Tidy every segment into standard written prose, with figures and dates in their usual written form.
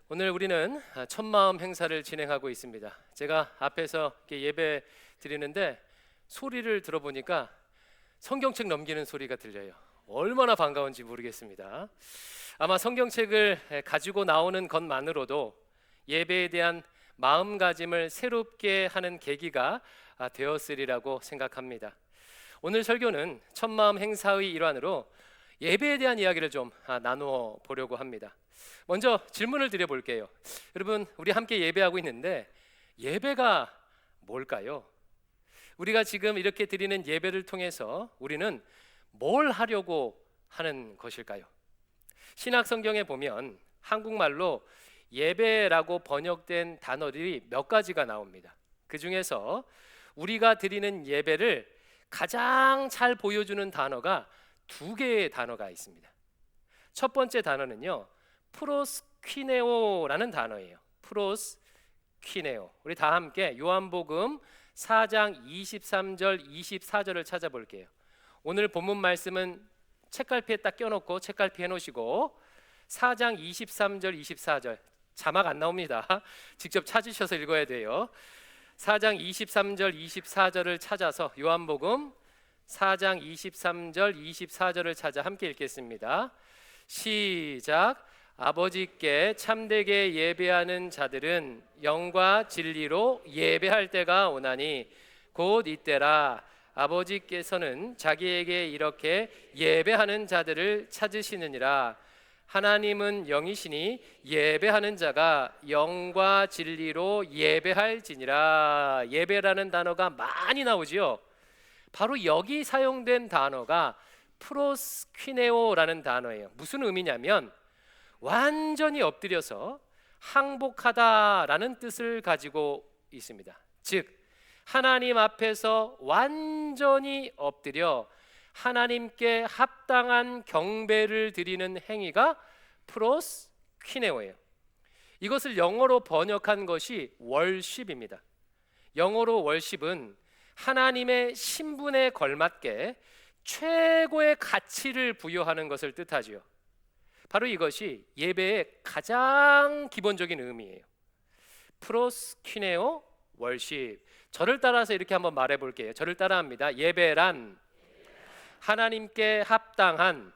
오늘 우리는 첫마음 행사를 진행하고 있습니다. 제가 앞에서 이렇게 예배 드리는데 소리를 들어보니까 성경책 넘기는 소리가 들려요. 얼마나 반가운지 모르겠습니다. 아마 성경책을 가지고 나오는 것만으로도 예배에 대한 마음가짐을 새롭게 하는 계기가 되었으리라고 생각합니다. 오늘 설교는 첫마음 행사의 일환으로 예배에 대한 이야기를 좀 나누어 보려고 합니다. 먼저 질문을 드려볼게요. 여러분, 우리 함께 예배하고 있는데 예배가 뭘까요? 우리가 지금 이렇게 드리는 예배를 통해서 우리는 뭘 하려고 하는 것일까요? 신약 성경에 보면 한국말로 예배라고 번역된 단어들이 몇 가지가 나옵니다. 그 중에서 우리가 드리는 예배를 가장 잘 보여주는 단어가 두 개의 단어가 있습니다. 첫 번째 단어는요, 프로스퀴네오라는 단어예요. 프로스퀴네오. 우리 다 함께 요한복음 4장 23절 24절을 찾아볼게요. 오늘 본문 말씀은 책갈피에 딱 껴놓고 책갈피 해놓으시고 4장 23절 24절 자막 안 나옵니다. 직접 찾으셔서 읽어야 돼요. 4장 23절 24절을 찾아서 요한복음 4장 23절 24절을 찾아 함께 읽겠습니다. 시작. 아버지께 참되게 예배하는 자들은 영과 진리로 예배할 때가 오나니 곧 이때라. 아버지께서는 자기에게 이렇게 예배하는 자들을 찾으시느니라. 하나님은 영이시니 예배하는 자가 영과 진리로 예배할지니라. 예배라는 단어가 많이 나오지요. 바로 여기 사용된 단어가 프로스퀴네오라는 단어예요. 무슨 의미냐면 완전히 엎드려서 항복하다라는 뜻을 가지고 있습니다. 즉 하나님 앞에서 완전히 엎드려 하나님께 합당한 경배를 드리는 행위가 프로스퀴네오예요. 이것을 영어로 번역한 것이 월십입니다. 영어로 월십은 하나님의 신분에 걸맞게 최고의 가치를 부여하는 것을 뜻하지요. 바로 이것이 예배의 가장 기본적인 의미예요. 프로스퀴네오 월십. 저를 따라서 이렇게 한번 말해 볼게요. 저를 따라합니다. 예배란 하나님께 합당한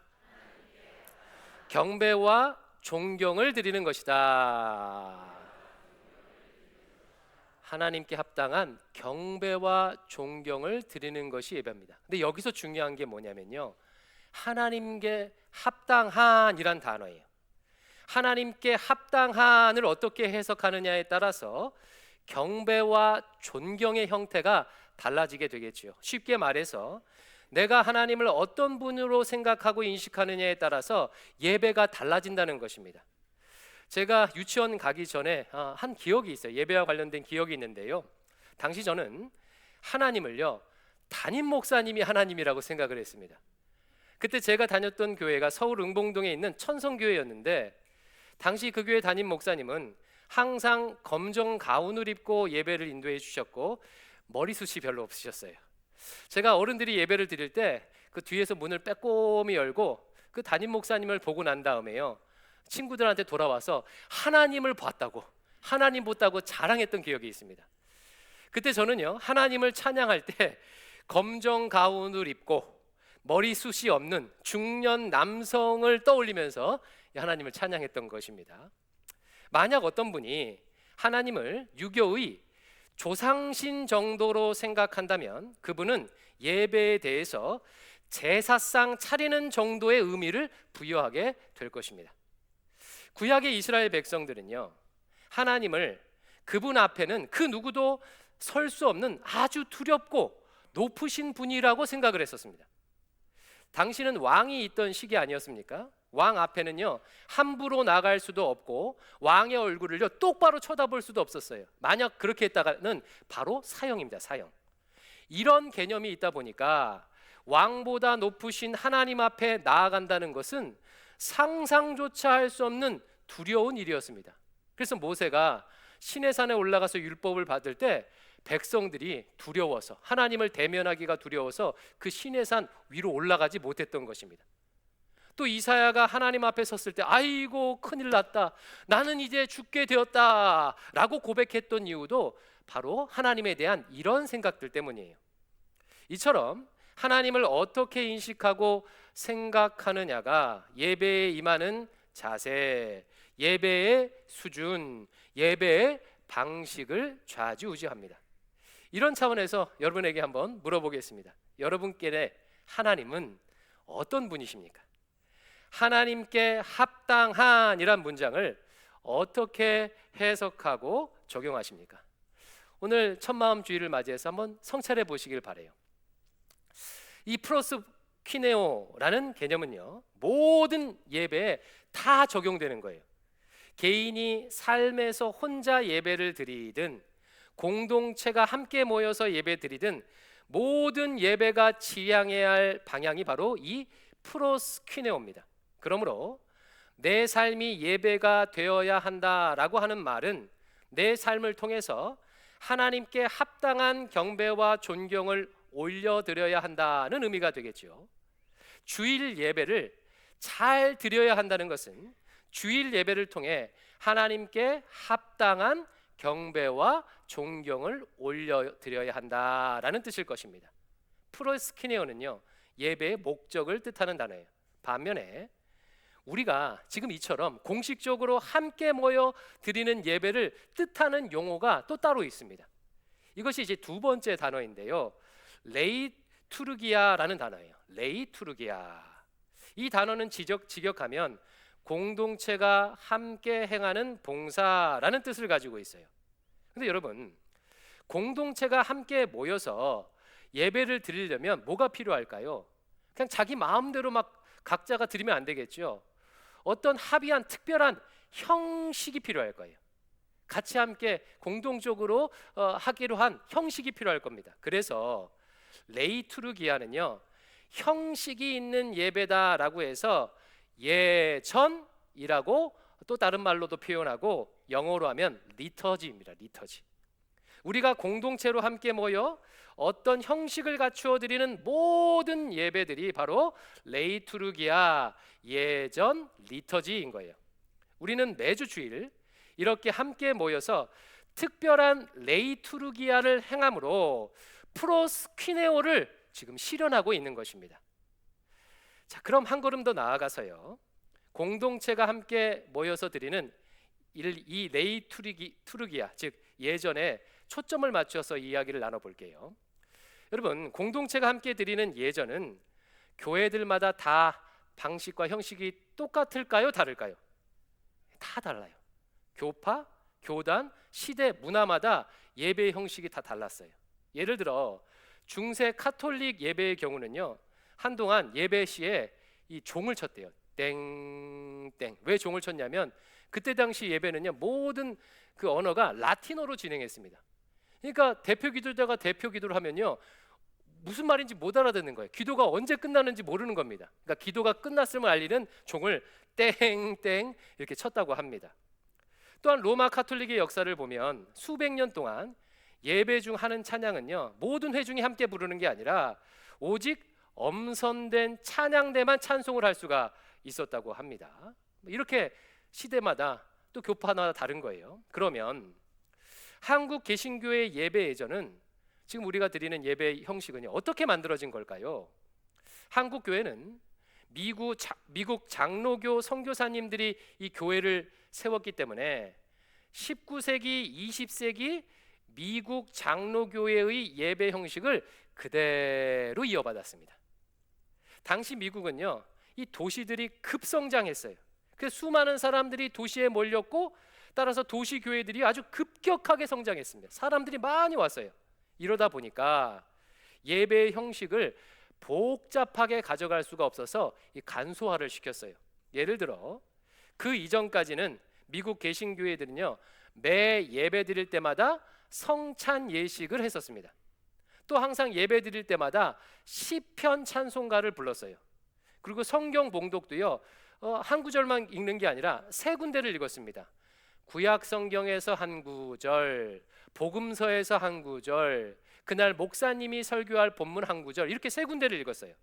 경배와 존경을 드리는 것이다. 하나님께 합당한 경배와 존경을 드리는 것이 예배입니다. 근데 여기서 중요한 게 뭐냐면요, 하나님께 합당한이란 단어예요. 하나님께 합당한을 어떻게 해석하느냐에 따라서 경배와 존경의 형태가 달라지게 되겠죠. 쉽게 말해서 내가 하나님을 어떤 분으로 생각하고 인식하느냐에 따라서 예배가 달라진다는 것입니다. 제가 유치원 가기 전에 한 기억이 있어요. 예배와 관련된 기억이 있는데요, 당시 저는 하나님을요 담임 목사님이 하나님이라고 생각을 했습니다. 그때 제가 다녔던 교회가 서울 응봉동에 있는 천성교회였는데 당시 그 교회 담임 목사님은 항상 검정 가운을 입고 예배를 인도해 주셨고 머리숱이 별로 없으셨어요. 제가 어른들이 예배를 드릴 때 그 뒤에서 문을 빼꼼히 열고 그 담임 목사님을 보고 난 다음에요, 친구들한테 돌아와서 하나님을 봤다고, 하나님 봤다고 자랑했던 기억이 있습니다. 그때 저는요 하나님을 찬양할 때 검정 가운을 입고 머리숱이 없는 중년 남성을 떠올리면서 하나님을 찬양했던 것입니다. 만약 어떤 분이 하나님을 유교의 조상신 정도로 생각한다면 그분은 예배에 대해서 제사상 차리는 정도의 의미를 부여하게 될 것입니다. 구약의 이스라엘 백성들은요 하나님을 그분 앞에는 그 누구도 설 수 없는 아주 두렵고 높으신 분이라고 생각을 했었습니다. 당시는 왕이 있던 시기 아니었습니까? 왕 앞에는요 함부로 나갈 수도 없고 왕의 얼굴을요 똑바로 쳐다볼 수도 없었어요. 만약 그렇게 했다가는 바로 사형입니다. 사형. 이런 개념이 있다 보니까 왕보다 높으신 하나님 앞에 나아간다는 것은 상상조차 할 수 없는 두려운 일이었습니다. 그래서 모세가 시내산에 올라가서 율법을 받을 때 백성들이 두려워서, 하나님을 대면하기가 두려워서 그 시내산 위로 올라가지 못했던 것입니다. 또 이사야가 하나님 앞에 섰을 때 아이고 큰일 났다, 나는 이제 죽게 되었다 라고 고백했던 이유도 바로 하나님에 대한 이런 생각들 때문이에요. 이처럼 하나님을 어떻게 인식하고 생각하느냐가 예배에 임하는 자세, 예배의 수준, 예배의 방식을 좌지우지합니다. 이런 차원에서 여러분에게 한번 물어보겠습니다. 여러분께 하나님은 어떤 분이십니까? 하나님께 합당한 이란 문장을 어떻게 해석하고 적용하십니까? 오늘 첫마음 주일을 맞이해서 한번 성찰해 보시길 바라요. 이 프로스퀴네오라는 개념은요, 모든 예배에 다 적용되는 거예요. 개인이 삶에서 혼자 예배를 드리든 공동체가 함께 모여서 예배 드리든 모든 예배가 지향해야 할 방향이 바로 이 프로스퀴네오입니다. 그러므로 내 삶이 예배가 되어야 한다라고 하는 말은 내 삶을 통해서 하나님께 합당한 경배와 존경을 올려드려야 한다는 의미가 되겠죠. 주일 예배를 잘 드려야 한다는 것은 주일 예배를 통해 하나님께 합당한 경배와 존경을 올려드려야 한다라는 뜻일 것입니다. 프로스키네오는요, 예배의 목적을 뜻하는 단어예요. 반면에 우리가 지금 이처럼 공식적으로 함께 모여 드리는 예배를 뜻하는 용어가 또 따로 있습니다. 이것이 이제 두 번째 단어인데요, 레이투르기아라는 단어예요. 레이투르기아. 이 단어는 직역하면 공동체가 함께 행하는 봉사라는 뜻을 가지고 있어요. 근데 여러분, 공동체가 함께 모여서 예배를 드리려면 뭐가 필요할까요? 그냥 자기 마음대로 막 각자가 드리면 안 되겠죠. 어떤 합의한 특별한 형식이 필요할 거예요. 같이 함께 공동적으로 하기로 한 형식이 필요할 겁니다. 그래서 레이투르기아는요, 형식이 있는 예배다라고 해서 예전이라고 또 다른 말로도 표현하고 영어로 하면 리터지입니다. 리터지. 우리가 공동체로 함께 모여 어떤 형식을 갖추어 드리는 모든 예배들이 바로 레이투르기아, 예전 리터지인 거예요. 우리는 매주 주일 이렇게 함께 모여서 특별한 레이투르기아를 행함으로 프로스퀴네오를 지금 실현하고 있는 것입니다. 자, 그럼 한 걸음 더 나아가서요, 공동체가 함께 모여서 드리는 이 레이투르기아, 즉 예전에 초점을 맞춰서 이야기를 나눠볼게요. 여러분, 공동체가 함께 드리는 예전은 교회들마다 다 방식과 형식이 똑같을까요? 다를까요? 다 달라요. 교파, 교단, 시대, 문화마다 예배 형식이 다 달랐어요. 예를 들어 중세 카톨릭 예배의 경우는요, 한동안 예배 시에 이 종을 쳤대요. 땡땡. 왜 종을 쳤냐면 그때 당시 예배는요, 모든 그 언어가 라틴어로 진행했습니다. 그러니까 대표 기도자가 대표 기도를 하면요, 무슨 말인지 못 알아듣는 거예요. 기도가 언제 끝나는지 모르는 겁니다. 그러니까 기도가 끝났음을 알리는 종을 땡땡 이렇게 쳤다고 합니다. 또한 로마 카톨릭의 역사를 보면 수백 년 동안 예배 중 하는 찬양은요, 모든 회중이 함께 부르는 게 아니라 오직 엄선된 찬양대만 찬송을 할 수가 있었다고 합니다. 이렇게 시대마다 또 교파마다 다른 거예요. 그러면 한국 개신교의 예배 예전은 지금 우리가 드리는 예배 형식은요, 어떻게 만들어진 걸까요? 한국 교회는 미국 장로교 선교사님들이 이 교회를 세웠기 때문에 19세기, 20세기 미국 장로교회의 예배 형식을 그대로 이어받았습니다. 당시 미국은요, 이 도시들이 급성장했어요. 그래서 수많은 사람들이 도시에 몰렸고, 따라서 도시 교회들이 아주 급격하게 성장했습니다. 사람들이 많이 왔어요. 이러다 보니까 예배의 형식을 복잡하게 가져갈 수가 없어서 간소화를 시켰어요. 예를 들어 그 이전까지는 미국 개신교회들은요, 매 예배 드릴 때마다 성찬 예식을 했었습니다. 또 항상 예배 드릴 때마다 시편 찬송가를 불렀어요. 그리고 성경 봉독도요, 한 구절만 읽는 게 아니라 세 군데를 읽었습니다. 구약 성경에서 한 구절, 복음서에서 한 구절, 그날 목사님이 설교할 본문 한 구절, 이렇게 세 군데를 읽었어요.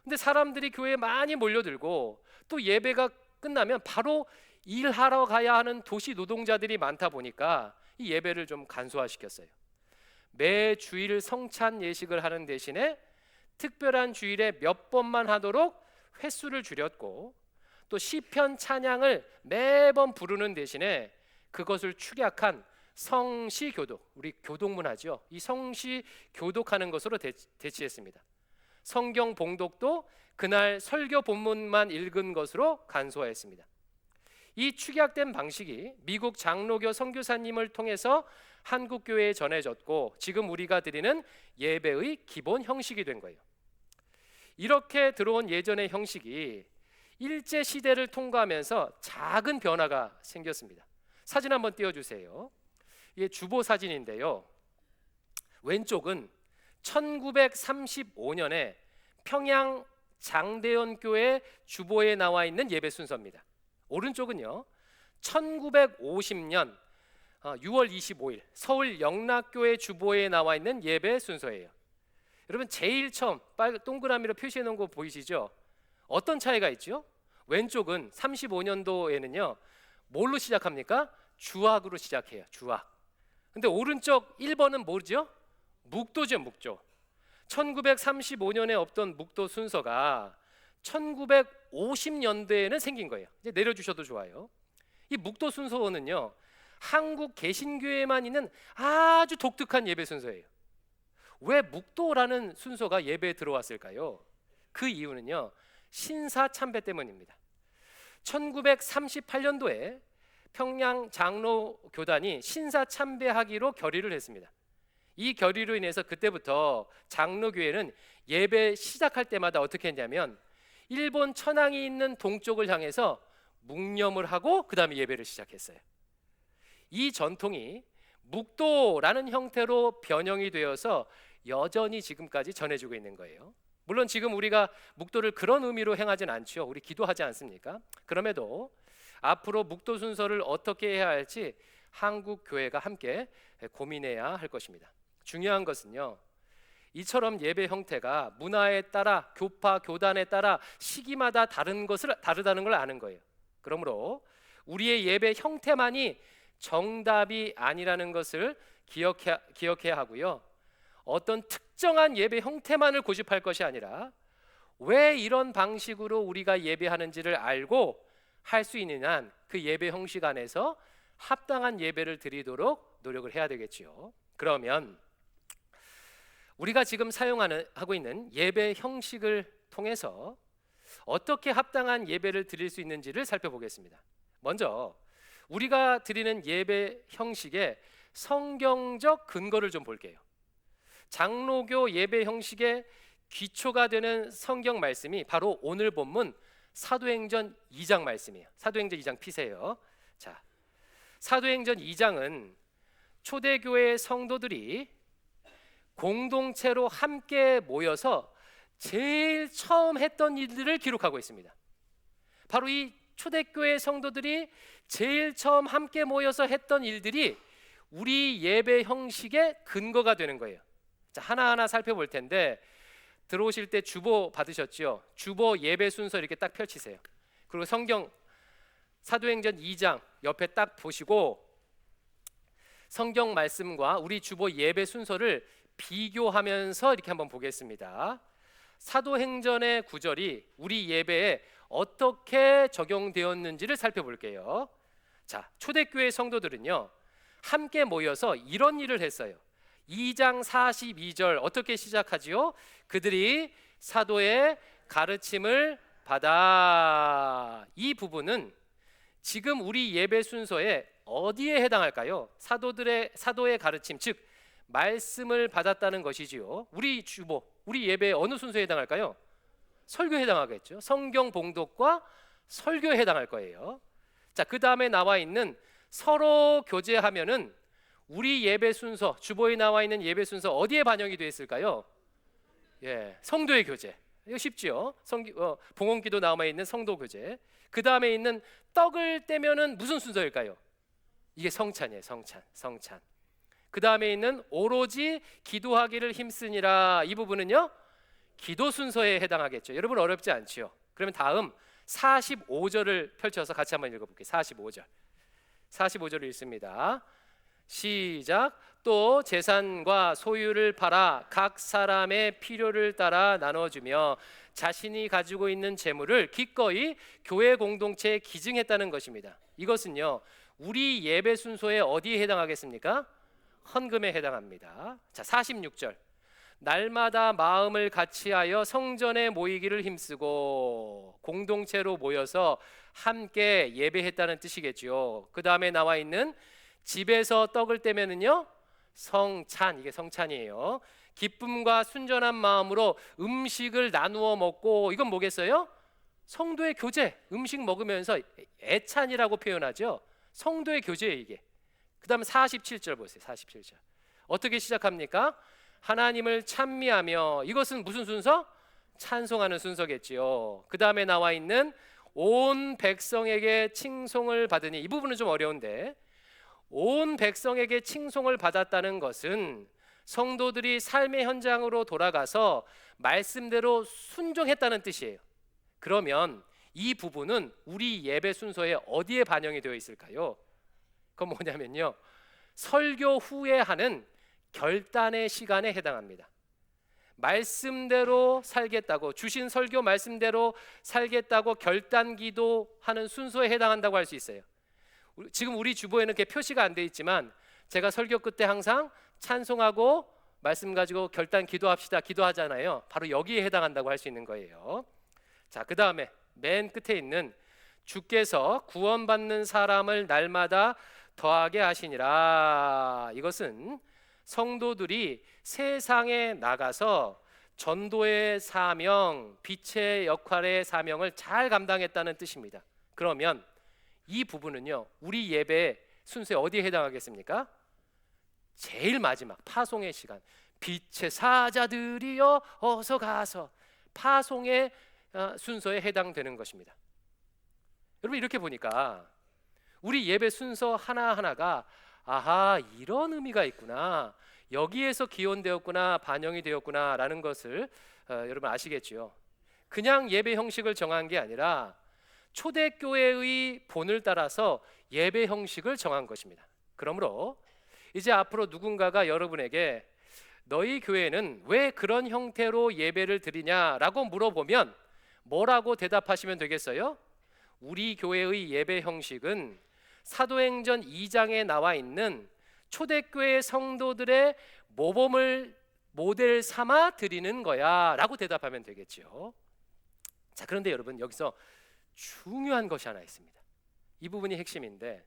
근데 사람들이 교회에 많이 몰려들고 또 예배가 끝나면 바로 일하러 가야 하는 도시 노동자들이 많다 보니까 이 예배를 좀 간소화시켰어요. 매 주일 성찬 예식을 하는 대신에 특별한 주일에 몇 번만 하도록 횟수를 줄였고, 또 시편 찬양을 매번 부르는 대신에 그것을 축약한 성시 교독, 우리 교독문화죠. 이 성시 교독하는 것으로 대치했습니다. 성경 봉독도 그날 설교 본문만 읽은 것으로 간소화했습니다. 이 축약된 방식이 미국 장로교 선교사님을 통해서 한국 교회에 전해졌고, 지금 우리가 드리는 예배의 기본 형식이 된 거예요. 이렇게 들어온 예전의 형식이 일제 시대를 통과하면서 작은 변화가 생겼습니다. 사진 한번 띄워주세요. 이게 주보 사진인데요. 왼쪽은 1935년에 평양 장대현 교회 주보에 나와 있는 예배 순서입니다. 오른쪽은요, 1950년 6월 25일 서울 영락교회 주보에 나와 있는 예배 순서예요. 여러분, 제일 처음 동그라미로 표시해 놓은 거 보이시죠? 어떤 차이가 있죠? 왼쪽은 35년도에는요 뭘로 시작합니까? 주악으로 시작해요. 주악. 근데 오른쪽 1번은 뭐죠? 묵도죠. 묵도. 1935년에 없던 묵도 순서가 1950년대에는 생긴 거예요. 이제 내려주셔도 좋아요. 이 묵도 순서는요, 한국 개신교에만 있는 아주 독특한 예배 순서예요. 왜 묵도라는 순서가 예배에 들어왔을까요? 그 이유는요, 신사 참배 때문입니다. 1938년도에 평양 장로 교단이 신사 참배하기로 결의를 했습니다. 이 결의로 인해서 그때부터 장로교회는 예배 시작할 때마다 어떻게 했냐면 일본 천황이 있는 동쪽을 향해서 묵념을 하고 그 다음에 예배를 시작했어요. 이 전통이 묵도라는 형태로 변형이 되어서 여전히 지금까지 전해지고 있는 거예요. 물론 지금 우리가 묵도를 그런 의미로 행하진 않죠. 우리 기도하지 않습니까? 그럼에도 앞으로 묵도 순서를 어떻게 해야 할지 한국 교회가 함께 고민해야 할 것입니다. 중요한 것은요, 이처럼 예배 형태가 문화에 따라, 교파, 교단에 따라 시기마다 다르다는 걸 아는 거예요. 그러므로 우리의 예배 형태만이 정답이 아니라는 것을 기억해야 하고요, 어떤 특정한 예배 형태만을 고집할 것이 아니라 왜 이런 방식으로 우리가 예배하는지를 알고 할 수 있는 한 그 예배 형식 안에서 합당한 예배를 드리도록 노력을 해야 되겠지요. 그러면 우리가 지금 하고 있는 예배 형식을 통해서 어떻게 합당한 예배를 드릴 수 있는지를 살펴보겠습니다. 먼저 우리가 드리는 예배 형식의 성경적 근거를 좀 볼게요. 장로교 예배 형식의 기초가 되는 성경 말씀이 바로 오늘 본문 사도행전 2장 말씀이에요. 사도행전 2장 피세요. 자, 사도행전 2장은 초대교회 성도들이 공동체로 함께 모여서 제일 처음 했던 일들을 기록하고 있습니다. 바로 이 초대교회 성도들이 제일 처음 함께 모여서 했던 일들이 우리 예배 형식의 근거가 되는 거예요. 자, 하나하나 살펴볼 텐데 들어오실 때 주보 받으셨죠? 주보 예배 순서 이렇게 딱 펼치세요. 그리고 성경 사도행전 2장 옆에 딱 보시고 성경 말씀과 우리 주보 예배 순서를 비교하면서 이렇게 한번 보겠습니다. 사도행전의 구절이 우리 예배에 어떻게 적용되었는지를 살펴볼게요. 자, 초대교회 성도들은요 함께 모여서 이런 일을 했어요. 2장 42절 어떻게 시작하지요? 그들이 사도의 가르침을 받아. 이 부분은 지금 우리 예배 순서에 어디에 해당할까요? 사도의 가르침, 즉 말씀을 받았다는 것이지요. 우리 주보, 우리 예배 어느 순서에 해당할까요? 설교에 해당하겠죠. 성경 봉독과 설교에 해당할 거예요. 자, 그 다음에 나와 있는 서로 교제하면은 우리 예배 순서, 주보에 나와 있는 예배 순서 어디에 반영이 되어 있을까요? 예, 성도의 교제. 이거 쉽지요. 봉헌기도 나와 있는 성도 교제. 그 다음에 있는 떡을 떼면은 무슨 순서일까요? 이게 성찬이에요. 성찬. 그 다음에 있는 오로지 기도하기를 힘쓰니라. 이 부분은요, 기도 순서에 해당하겠죠. 여러분 어렵지 않지요? 그러면 다음 45절을 펼쳐서 같이 한번 읽어볼게요. 45절. 45절을 읽습니다. 시작. 또 재산과 소유를 팔아 각 사람의 필요를 따라 나눠주며 자신이 가지고 있는 재물을 기꺼이 교회 공동체에 기증했다는 것입니다. 이것은요, 우리 예배 순서에 어디에 해당하겠습니까? 헌금에 해당합니다. 자, 46절. 날마다 마음을 같이하여 성전에 모이기를 힘쓰고, 공동체로 모여서 함께 예배했다는 뜻이겠죠. 그 다음에 나와 있는 집에서 떡을 떼면은요, 성찬, 이게 성찬이에요. 기쁨과 순전한 마음으로 음식을 나누어 먹고, 이건 뭐겠어요? 성도의 교제. 음식 먹으면서 애찬이라고 표현하죠. 성도의 교제예요, 이게. 그 다음에 47절 보세요. 47절 어떻게 시작합니까? 하나님을 찬미하며, 이것은 무슨 순서? 찬송하는 순서겠지요. 그 다음에 나와 있는 온 백성에게 칭송을 받으니, 이 부분은 좀 어려운데, 온 백성에게 칭송을 받았다는 것은 성도들이 삶의 현장으로 돌아가서 말씀대로 순종했다는 뜻이에요. 그러면 이 부분은 우리 예배 순서에 어디에 반영이 되어 있을까요? 그건 뭐냐면요, 설교 후에 하는 결단의 시간에 해당합니다. 말씀대로 살겠다고, 주신 설교 말씀대로 살겠다고 결단 기도하는 순서에 해당한다고 할 수 있어요. 지금 우리 주보에는 그게 표시가 안 돼 있지만, 제가 설교 끝에 항상 찬송하고 말씀 가지고 결단 기도합시다 기도하잖아요. 바로 여기에 해당한다고 할 수 있는 거예요. 자, 그 다음에 맨 끝에 있는 주께서 구원받는 사람을 날마다 더하게 하시니라. 이것은 성도들이 세상에 나가서 전도의 사명, 빛의 역할의 사명을 잘 감당했다는 뜻입니다. 그러면 이 부분은요, 우리 예배 순서에 어디에 해당하겠습니까? 제일 마지막 파송의 시간, 빛의 사자들이여 어서 가서, 파송의 순서에 해당되는 것입니다. 여러분, 이렇게 보니까 우리 예배 순서 하나하나가 아하, 이런 의미가 있구나, 여기에서 기원되었구나, 반영이 되었구나 라는 것을 여러분 아시겠지요? 그냥 예배 형식을 정한 게 아니라 초대교회의 본을 따라서 예배 형식을 정한 것입니다. 그러므로 이제 앞으로 누군가가 여러분에게 너희 교회는 왜 그런 형태로 예배를 드리냐라고 물어보면 뭐라고 대답하시면 되겠어요? 우리 교회의 예배 형식은 사도행전 2장에 나와 있는 초대교회 성도들의 모범을 모델 삼아 드리는 거야 라고 대답하면 되겠죠. 자, 그런데 여러분, 여기서 중요한 것이 하나 있습니다. 이 부분이 핵심인데,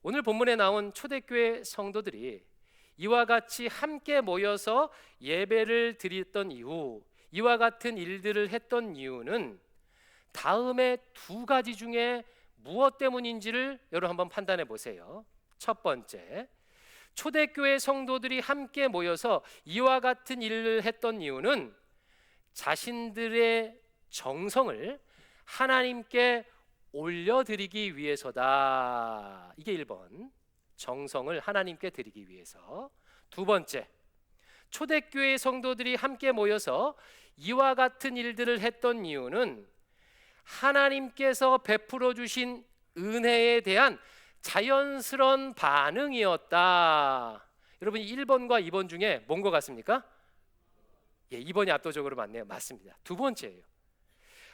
오늘 본문에 나온 초대교회 성도들이 이와 같이 함께 모여서 예배를 드렸던 이후, 이와 같은 일들을 했던 이유는 다음에 두 가지 중에 무엇 때문인지를 여러분 한번 판단해 보세요. 첫 번째, 초대교회 성도들이 함께 모여서 이와 같은 일을 했던 이유는 자신들의 정성을 하나님께 올려드리기 위해서다. 이게 1번, 정성을 하나님께 드리기 위해서. 두 번째, 초대교회 성도들이 함께 모여서 이와 같은 일들을 했던 이유는 하나님께서 베풀어 주신 은혜에 대한 자연스러운 반응이었다. 여러분, 1번과 2번 중에 뭔 것 같습니까? 예, 2번이 압도적으로 맞네요. 맞습니다. 두 번째예요.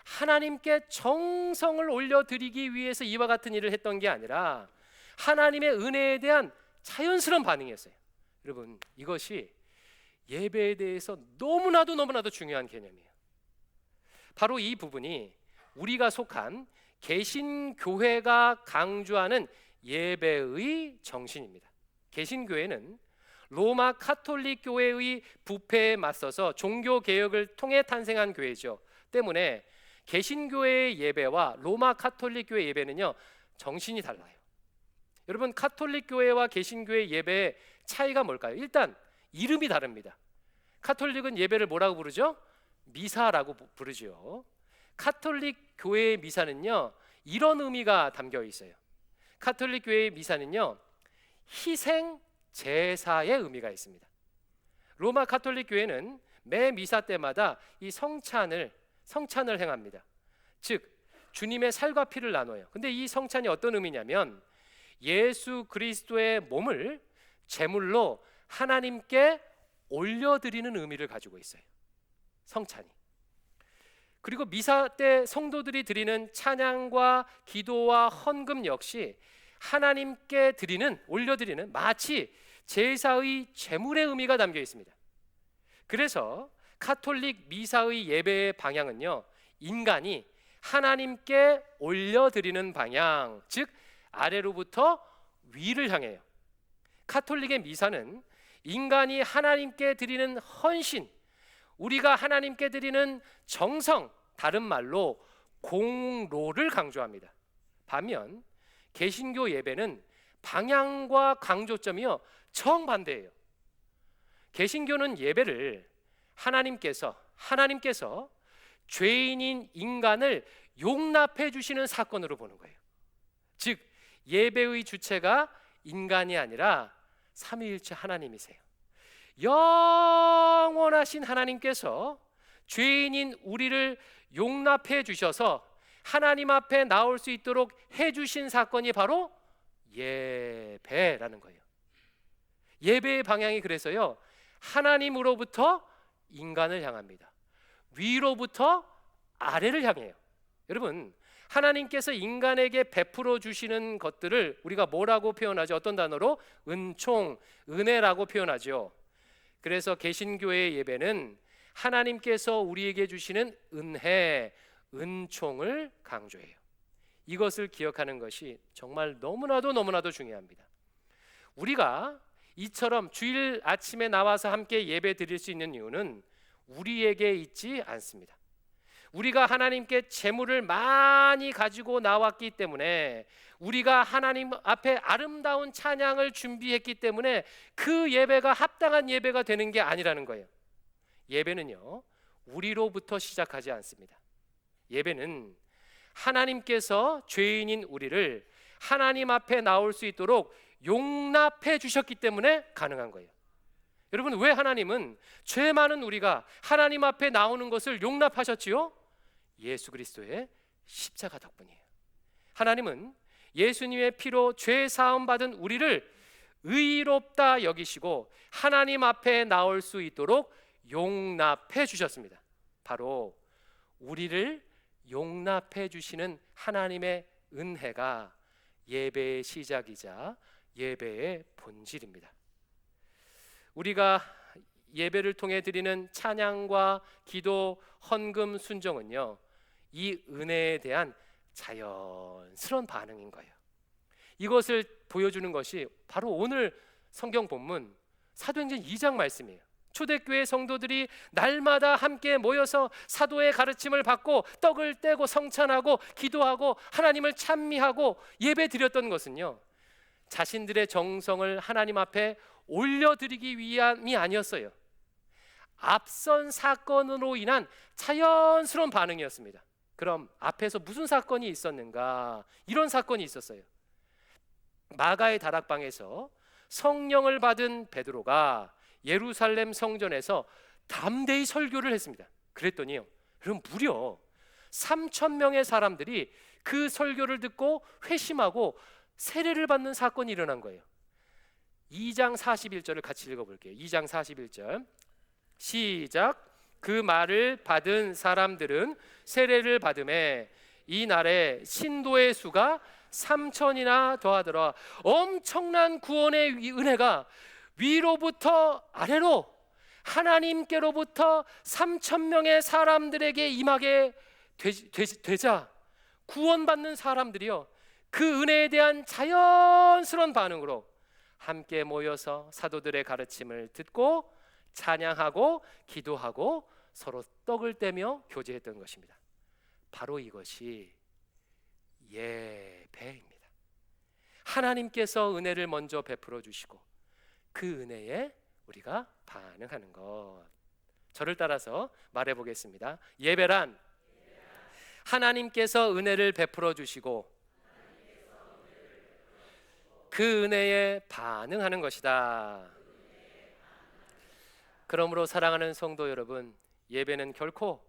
하나님께 정성을 올려드리기 위해서 이와 같은 일을 했던 게 아니라 하나님의 은혜에 대한 자연스러운 반응이었어요. 여러분, 이것이 예배에 대해서 너무나도 중요한 개념이에요. 바로 이 부분이 우리가 속한 개신교회가 강조하는 예배의 정신입니다. 개신교회는 로마 카톨릭 교회의 부패에 맞서서 종교 개혁을 통해 탄생한 교회죠. 때문에 개신교회의 예배와 로마 카톨릭 교회 예배는요, 정신이 달라요. 여러분, 카톨릭 교회와 개신교회 예배의 차이가 뭘까요? 일단 이름이 다릅니다. 카톨릭은 예배를 뭐라고 부르죠? 미사라고 부르죠. 카톨릭 교회의 미사는요, 이런 의미가 담겨 있어요. 카톨릭 교회의 미사는요, 희생 제사의 의미가 있습니다. 로마 카톨릭 교회는 매 미사 때마다 이 성찬을 행합니다. 즉 주님의 살과 피를 나눠요. 근데 이 성찬이 어떤 의미냐면 예수 그리스도의 몸을 제물로 하나님께 올려드리는 의미를 가지고 있어요. 성찬이. 그리고 미사 때 성도들이 드리는 찬양과 기도와 헌금 역시 하나님께 올려드리는 마치 제사의 제물의 의미가 담겨 있습니다. 그래서 카톨릭 미사의 예배의 방향은요, 인간이 하나님께 올려드리는 방향, 즉 아래로부터 위를 향해요. 카톨릭의 미사는 인간이 하나님께 드리는 헌신, 우리가 하나님께 드리는 정성, 다른 말로 공로를 강조합니다. 반면 개신교 예배는 방향과 강조점이요 정반대예요. 개신교는 예배를 하나님께서 죄인인 인간을 용납해 주시는 사건으로 보는 거예요. 즉 예배의 주체가 인간이 아니라 삼위일체 하나님이세요. 영원하신 하나님께서 죄인인 우리를 용납해 주셔서 하나님 앞에 나올 수 있도록 해주신 사건이 바로 예배라는 거예요. 예배의 방향이 그래서요, 하나님으로부터 인간을 향합니다. 위로부터 아래를 향해요. 여러분, 하나님께서 인간에게 베풀어 주시는 것들을 우리가 뭐라고 표현하죠? 어떤 단어로? 은총, 은혜라고 표현하죠. 그래서 개신교의 예배는 하나님께서 우리에게 주시는 은혜, 은총을 강조해요. 이것을 기억하는 것이 정말 너무나도 중요합니다. 우리가 이처럼 주일 아침에 나와서 함께 예배 드릴 수 있는 이유는 우리에게 있지 않습니다. 우리가 하나님께 제물을 많이 가지고 나왔기 때문에, 우리가 하나님 앞에 아름다운 찬양을 준비했기 때문에 그 예배가 합당한 예배가 되는 게 아니라는 거예요. 예배는요, 우리로부터 시작하지 않습니다. 예배는 하나님께서 죄인인 우리를 하나님 앞에 나올 수 있도록 용납해 주셨기 때문에 가능한 거예요. 여러분, 왜 하나님은 죄 많은 우리가 하나님 앞에 나오는 것을 용납하셨지요? 예수 그리스도의 십자가 덕분이에요. 하나님은 예수님의 피로 죄 사함 받은 우리를 의롭다 여기시고 하나님 앞에 나올 수 있도록 용납해 주셨습니다. 바로 우리를 용납해 주시는 하나님의 은혜가 예배의 시작이자 예배의 본질입니다. 우리가 예배를 통해 드리는 찬양과 기도, 헌금, 순종은요, 이 은혜에 대한 자연스러운 반응인 거예요. 이것을 보여주는 것이 바로 오늘 성경 본문 사도행전 2장 말씀이에요. 초대교회 성도들이 날마다 함께 모여서 사도의 가르침을 받고 떡을 떼고 성찬하고 기도하고 하나님을 찬미하고 예배 드렸던 것은요, 자신들의 정성을 하나님 앞에 올려드리기 위함이 아니었어요. 앞선 사건으로 인한 자연스러운 반응이었습니다. 그럼 앞에서 무슨 사건이 있었는가? 이런 사건이 있었어요. 마가의 다락방에서 성령을 받은 베드로가 예루살렘 성전에서 담대히 설교를 했습니다. 그랬더니요, 그럼 무려 3,000명의 사람들이 그 설교를 듣고 회심하고 세례를 받는 사건이 일어난 거예요. 2장 41절을 같이 읽어볼게요. 2장 41절 시작. 그 말을 받은 사람들은 세례를 받음에 이날에 신도의 수가 3,000이나 더하더라. 엄청난 구원의 은혜가 위로부터 아래로 하나님께로부터 3,000명의 사람들에게 임하게 되자 구원받는 사람들이요, 그 은혜에 대한 자연스러운 반응으로 함께 모여서 사도들의 가르침을 듣고 찬양하고 기도하고 서로 떡을 떼며 교제했던 것입니다. 바로 이것이 예배입니다. 하나님께서 은혜를 먼저 베풀어 주시고 그 은혜에 우리가 반응하는 것. 저를 따라서 말해 보겠습니다. 예배란 하나님께서 은혜를 베풀어 주시고 그 은혜에 반응하는 것이다. 그러므로 사랑하는 성도 여러분, 예배는 결코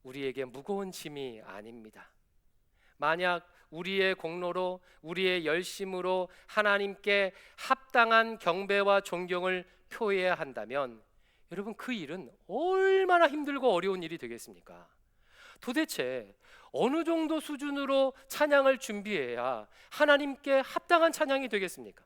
우리에게 무거운 짐이 아닙니다. 만약 우리의 공로로, 우리의 열심으로 하나님께 합당한 경배와 존경을 표해야 한다면 여러분, 그 일은 얼마나 힘들고 어려운 일이 되겠습니까? 도대체 어느 정도 수준으로 찬양을 준비해야 하나님께 합당한 찬양이 되겠습니까?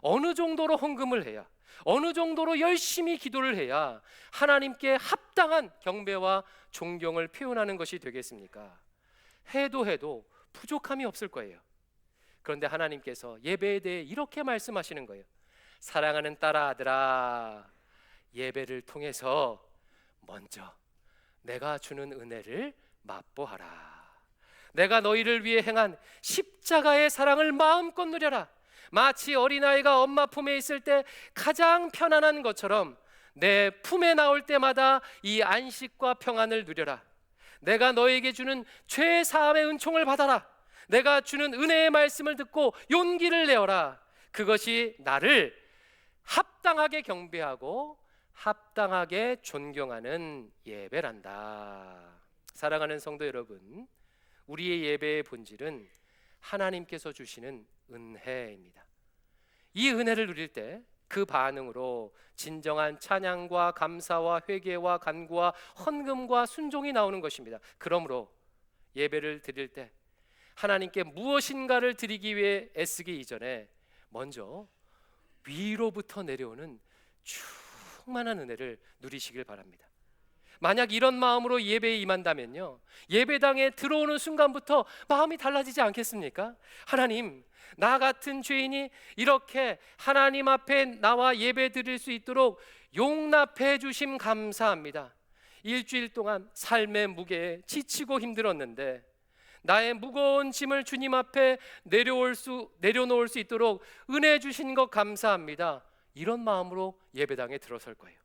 어느 정도로 헌금을 해야, 어느 정도로 열심히 기도를 해야 하나님께 합당한 경배와 존경을 표현하는 것이 되겠습니까? 해도 부족함이 없을 거예요. 그런데 하나님께서 예배에 대해 이렇게 말씀하시는 거예요. 사랑하는 딸아, 아들아, 예배를 통해서 먼저 내가 주는 은혜를 맛보아라. 내가 너희를 위해 행한 십자가의 사랑을 마음껏 누려라. 마치 어린아이가 엄마 품에 있을 때 가장 편안한 것처럼 내 품에 나올 때마다 이 안식과 평안을 누려라. 내가 너에게 주는 죄 사함의 은총을 받아라. 내가 주는 은혜의 말씀을 듣고 용기를 내어라. 그것이 나를 합당하게 경배하고 합당하게 존경하는 예배란다. 사랑하는 성도 여러분, 우리의 예배의 본질은 하나님께서 주시는 은혜입니다. 이 은혜를 누릴 때 그 반응으로 진정한 찬양과 감사와 회개와 간구와 헌금과 순종이 나오는 것입니다. 그러므로 예배를 드릴 때 하나님께 무엇인가를 드리기 위해 애쓰기 이전에 먼저 위로부터 내려오는 충만한 은혜를 누리시길 바랍니다. 만약 이런 마음으로 예배에 임한다면요, 예배당에 들어오는 순간부터 마음이 달라지지 않겠습니까? 하나님, 나 같은 죄인이 이렇게 하나님 앞에 나와 예배 드릴 수 있도록 용납해 주심 감사합니다. 일주일 동안 삶의 무게에 지치고 힘들었는데 나의 무거운 짐을 주님 앞에 내려놓을 수 있도록 은혜 주신 것 감사합니다. 이런 마음으로 예배당에 들어설 거예요.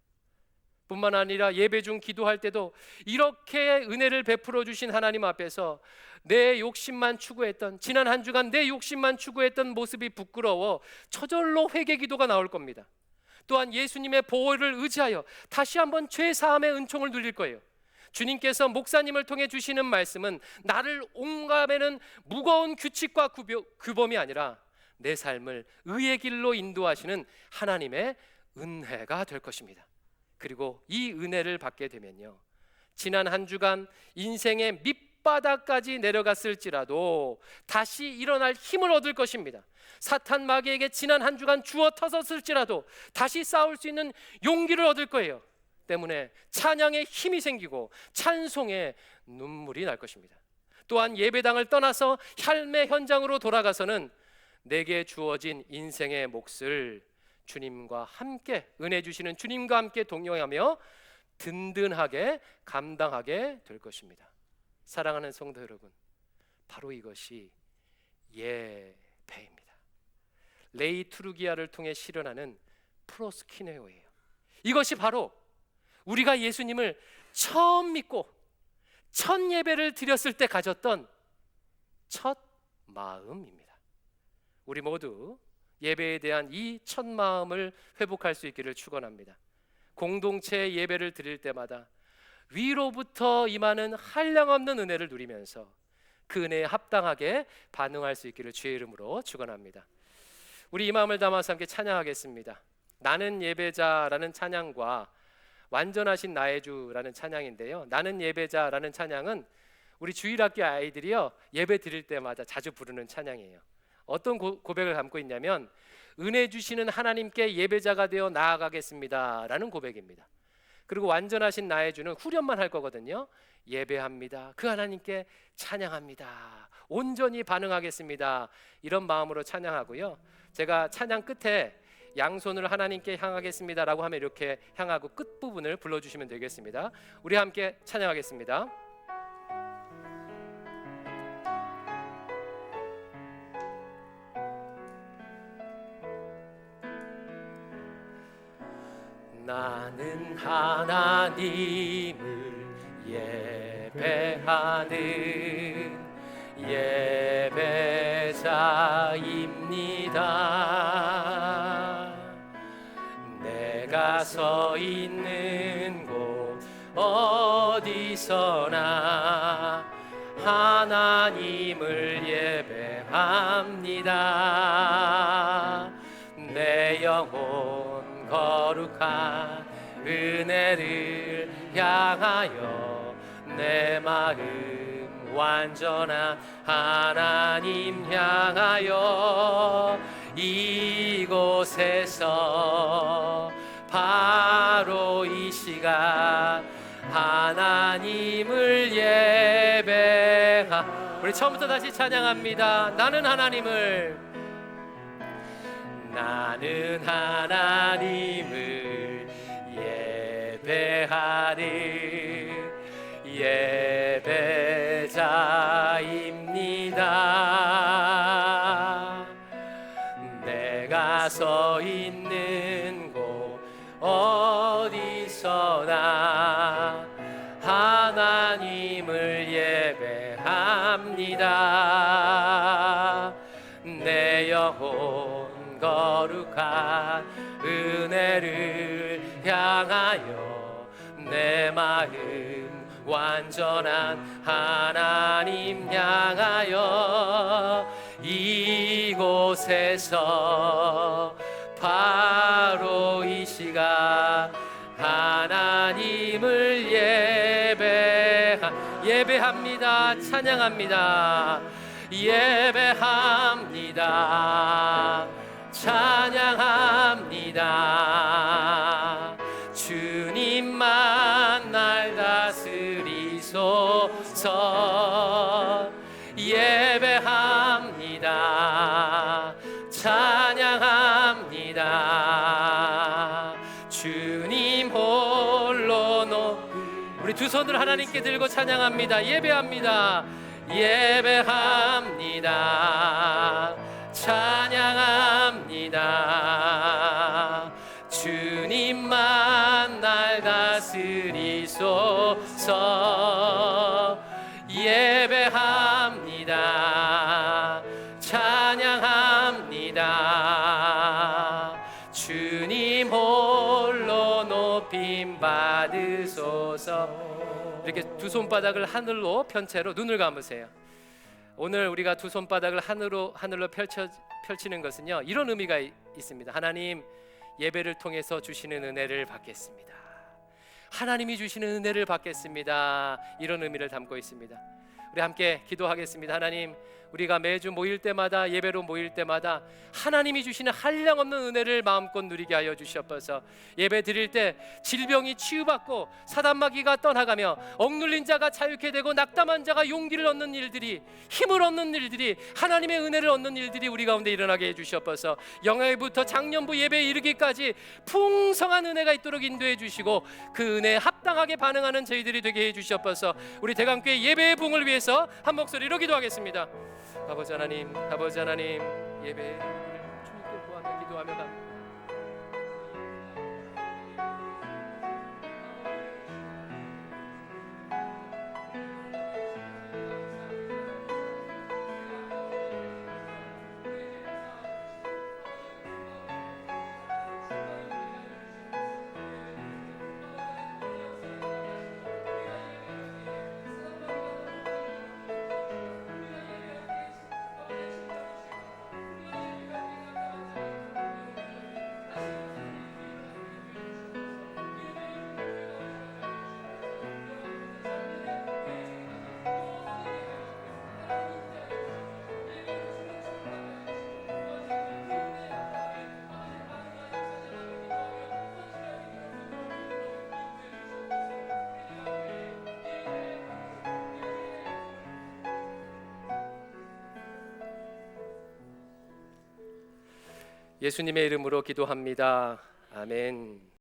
뿐만 아니라 예배 중 기도할 때도 이렇게 은혜를 베풀어 주신 하나님 앞에서 내 욕심만 추구했던, 지난 한 주간 내 욕심만 추구했던 모습이 부끄러워 저절로 회개 기도가 나올 겁니다. 또한 예수님의 보혈을 의지하여 다시 한번 죄 사함의 은총을 누릴 거예요. 주님께서 목사님을 통해 주시는 말씀은 나를 옹감에는 무거운 규칙과 규범이 아니라 내 삶을 의의 길로 인도하시는 하나님의 은혜가 될 것입니다. 그리고 이 은혜를 받게 되면요, 지난 한 주간 인생의 밑바닥까지 내려갔을지라도 다시 일어날 힘을 얻을 것입니다. 사탄 마귀에게 지난 한 주간 주워 터졌을지라도 다시 싸울 수 있는 용기를 얻을 거예요. 때문에 찬양에 힘이 생기고 찬송에 눈물이 날 것입니다. 또한 예배당을 떠나서 삶의 현장으로 돌아가서는 내게 주어진 인생의 몫을 주님과 함께, 은혜 주시는 주님과 함께 동행하며 든든하게 감당하게 될 것입니다. 사랑하는 성도 여러분, 바로 이것이 예배입니다. 레이 투르기아를 통해 실현하는 프로스키네오예요. 이것이 바로 우리가 예수님을 처음 믿고 첫 예배를 드렸을 때 가졌던 첫 마음입니다. 우리 모두 예배에 대한 이 첫 마음을 회복할 수 있기를 축원합니다. 공동체 예배를 드릴 때마다 위로부터 임하는 한량없는 은혜를 누리면서 그 은혜에 합당하게 반응할 수 있기를 주의 이름으로 축원합니다. 우리 이 마음을 담아서 함께 찬양하겠습니다. 나는 예배자라는 찬양과 완전하신 나의 주라는 찬양인데요, 나는 예배자라는 찬양은 우리 주일학교 아이들이요, 예배 드릴 때마다 자주 부르는 찬양이에요. 어떤 고백을 담고 있냐면, 은혜 주시는 하나님께 예배자가 되어 나아가겠습니다 라는 고백입니다. 그리고 완전하신 나의 주는 후렴만 할 거거든요. 예배합니다, 그 하나님께 찬양합니다, 온전히 반응하겠습니다, 이런 마음으로 찬양하고요, 제가 찬양 끝에 양손을 하나님께 향하겠습니다 라고 하면 이렇게 향하고 끝부분을 불러주시면 되겠습니다. 우리 함께 찬양하겠습니다. 나는 하나님을 예배하는 예배자입니다. 내가 내가 서 있는 곳 어디서나 하나님을 예배합니다. 내 영혼 거룩한 은혜를 향하여 내 마음 완전한 하나님 향하여 이곳에서 바로 이 시간 하나님을 예배하. 우리 처음부터 다시 찬양합니다. 나는 하나님을 예배하리. 예배자입니다. 내가 서 있는 곳 어디서나 하나님을 예배합니다. 내 영혼 거룩한 은혜를 향하여 내 마음 완전한 하나님 향하여 이곳에서 바로 이 시간 하나님을 예배합니다. 찬양합니다. 예배합니다. 찬양합니다. 주님만 날 다스리소서. 예배합니다. 찬양합니다. 주님 홀로 우리 두 손을 하나님께 들고 찬양합니다. 예배합니다. 예배합니다. 찬양합니다. 주님만 날 다스리소서. 예배합니다. 찬양합니다. 주님 홀로 높임 받으소서. 이렇게 두 손바닥을 하늘로 편 채로 눈을 감으세요. 오늘 우리가 두 손바닥을 하늘로 펼치는 것은요, 이런 의미가 있습니다. 하나님, 예배를 통해서 주시는 은혜를 받겠습니다. 하나님이 주시는 은혜를 받겠습니다. 이런 의미를 담고 있습니다. 우리 함께 기도하겠습니다. 하나님, 우리가 매주 모일 때마다, 예배로 모일 때마다 하나님이 주시는 한량없는 은혜를 마음껏 누리게 하여 주시옵소서. 예배 드릴 때 질병이 치유받고 사단마귀가 떠나가며 억눌린 자가 자유케 되고 낙담한 자가 용기를 얻는 일들이, 힘을 얻는 일들이, 하나님의 은혜를 얻는 일들이 우리 가운데 일어나게 해 주시옵소서. 영예부터 작년부 예배에 이르기까지 풍성한 은혜가 있도록 인도해 주시고 그 은혜에 합당하게 반응하는 저희들이 되게 해 주시옵소서. 우리 대강교회 예배의 부흥을 위해서 한 목소리로 기도하겠습니다. 아버지 하나님, 아버지 하나님, 예배를 주님께 구하며 기도하며 갑니다. 예수님의 이름으로 기도합니다. 아멘.